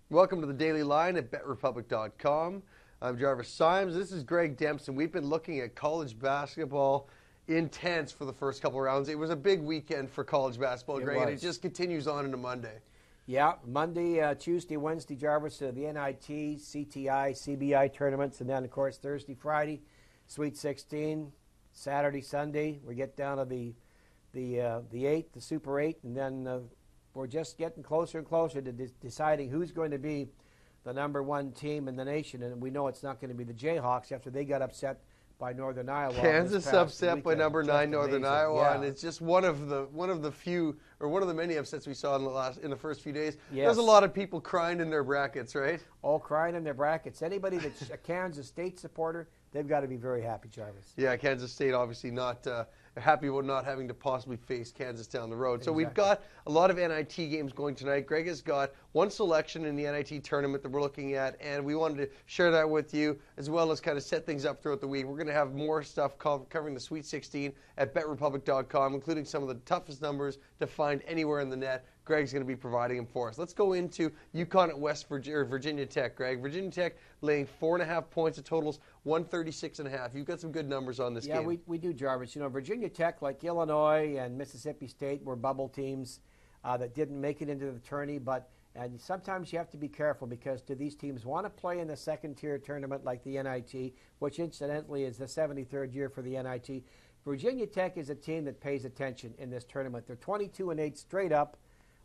Welcome to the Daily Line at BetRepublic.com. I'm Jarvis Symes. This is Greg Dempson. We've been looking at college basketball intense for the first couple of rounds. It was a big weekend for college basketball, Greg, and it just continues on into Monday. Yeah, Monday, Tuesday, Wednesday, Jarvis, the NIT, CTI, CBI tournaments, and then, of course, Thursday, Friday, Sweet 16, Saturday, Sunday. We get down to the 8, the Super 8, and then we're just getting closer and closer to deciding who's going to be the number one team in the nation, and we know it's not going to be the Jayhawks after they got upset by Northern Iowa. Kansas upset by number 9 Northern Iowa, yeah. And it's just one of the few, or one of the many upsets we saw in the first few days. Yes. There's a lot of people crying in their brackets, right? All crying in their brackets. Anybody that's a Kansas State supporter, they've got to be very happy, Jarvis. Yeah, Kansas State obviously not happy about not having to possibly face Kansas down the road. So we've got a lot of NIT games going tonight. Greg has got one selection in the NIT tournament that we're looking at, and we wanted to share that with you as well as kind of set things up throughout the week. We're going to have more stuff covering the Sweet 16 at BetRepublic.com, including some of the toughest numbers to find anywhere in the net. Greg's going to be providing them for us. Let's go into UConn at Virginia Tech, Greg. Virginia Tech laying 4.5 points. It totals 136.5. You've got some good numbers on this game. Yeah, we do, Jarvis. You know, Virginia Tech, like Illinois and Mississippi State, were bubble teams that didn't make it into the tourney. And sometimes you have to be careful because do these teams want to play in the second-tier tournament like the NIT, which incidentally is the 73rd year for the NIT. Virginia Tech is a team that pays attention in this tournament. They're 22-8 straight up.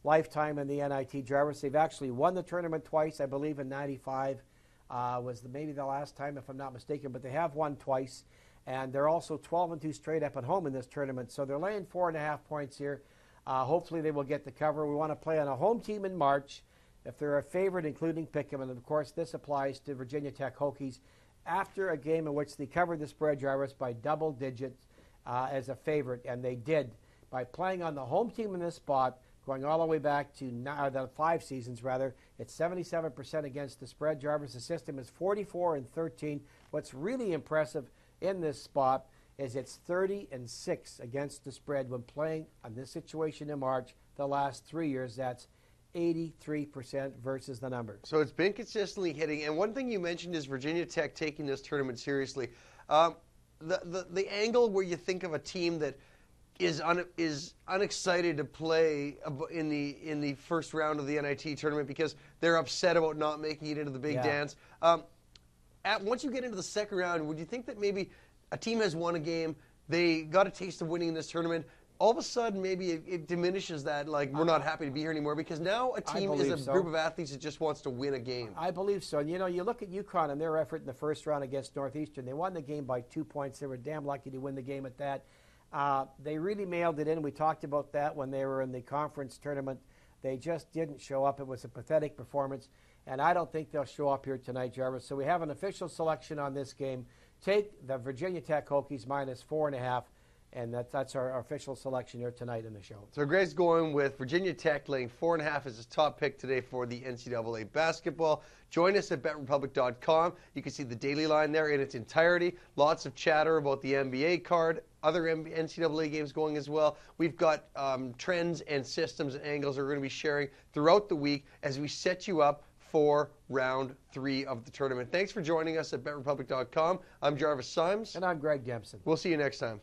Lifetime in the NIT, Jarvis. They've actually won the tournament twice, I believe in 95 was maybe the last time, if I'm not mistaken, but they have won twice, and they're also 12-2 straight up at home in this tournament, so they're laying 4.5 points here. Hopefully they will get the cover. We want to play on a home team in March if they're a favorite, including Pick'em, and of course this applies to Virginia Tech Hokies after a game in which they covered the spread, Jarvis, by double digits as a favorite, and they did by playing on the home team in this spot. Going all the way back to the 5 seasons, rather, it's 77% against the spread. Jarvis, the system is 44-13. What's really impressive in this spot is it's 30-6 against the spread when playing on this situation in March. The last 3 years, that's 83% versus the number. So it's been consistently hitting. And one thing you mentioned is Virginia Tech taking this tournament seriously. The angle where you think of a team that is unexcited to play in the first round of the NIT tournament because they're upset about not making it into the big dance. Once you get into the second round, would you think that maybe a team has won a game, they got a taste of winning in this tournament, all of a sudden maybe it diminishes that, like, we're not happy to be here anymore because now a team is a group of athletes that just wants to win a game? I believe so. And, you know, you look at UConn and their effort in the first round against Northeastern. They won the game by 2 points. They were damn lucky to win the game at that. They really mailed it in. We talked about that when they were in the conference tournament. They just didn't show up. It was a pathetic performance, and I don't think they'll show up here tonight, Jarvis. So we have an official selection on this game. Take the Virginia Tech Hokies minus 4.5, and that's our official selection here tonight in the show. So Greg's going with Virginia Tech laying 4.5 as his top pick today for the NCAA basketball. Join us at BetRepublic.com. You can see the Daily Line there in its entirety. Lots of chatter about the NBA card. Other NCAA games going as well. We've got trends and systems and angles that we're going to be sharing throughout the week as we set you up for round 3 of the tournament. Thanks for joining us at BetRepublic.com. I'm Jarvis Symes. And I'm Greg Dempson. We'll see you next time.